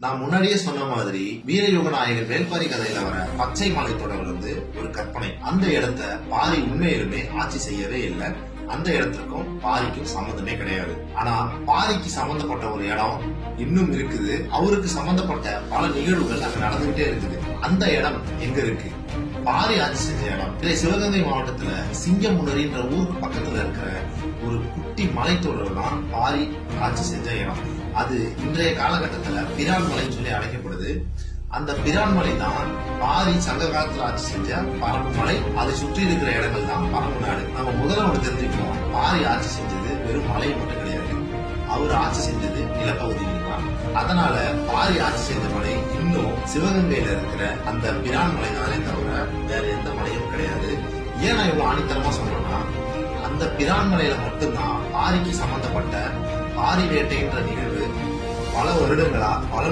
நான் முன்னாடியே சொன்ன மாதிரி வீரயுக நாயகர் வேல்பாரி கதையில வர பச்சை மலை தொடர் ஒரு கற்பனை. அந்த இடத்த பாரி உண்மையிலுமே ஆட்சி செய்யவே இல்லை. அந்த இடத்துக்கும் பாரிக்கும் சம்பந்தமே கிடையாது. ஆனா பாரிக்கு சம்பந்தப்பட்ட ஒரு இடம் இன்னும் இருக்குது. அவருக்கு சம்பந்தப்பட்ட பல நிகழ்வுகள் அங்க நடந்துகிட்டே இருக்குது. அந்த இடம் எங்க இருக்கு? பாரி ஆட்சி செஞ்ச இடம் சிவகங்கை மாவட்டத்துல சிங்கமுனரின்ற ஊருக்கு பக்கத்துல இருக்கிற ஒரு குட்டி மலைத்தொடர் தான் பாரி ஆட்சி செஞ்ச இடம். அது இன்றைய காலகட்டத்துல பிரான் மலைன்னு சொல்லி அழைக்கப்படுது. அந்த பிரான் மலை தான் பாரி சங்க காலத்துல ஆட்சி செஞ்ச பரம்பு மலை. அதை சுற்றி இருக்கிற இடங்கள் தான் பரம்பு நாடு. நம்ம முதல்ல ஒன்று தெரிஞ்சுக்கணும், பாரி ஆட்சி செஞ்சது வெறும் மலை மட்டும் கிடையாது, அவர் ஆட்சி செஞ்சது நிலப்பகுதியில் தான். அதனால பாரி ஆட்சி செஞ்ச மலை இன்னும் சிவகங்கையில இருக்கிற அந்த பிரான் மலை தானே தவிர வேற எந்த மலையும் கிடையாது. ஏன் நான் இவ்வளவு ஆணித்தரமா சொல்றேன்னா, அந்த பிரான் மலையில மட்டும்தான் பாரிக்கு சம்பந்தப்பட்ட பாரி வேட்டைன்ற நிகழ்வு பல வருடங்களா பல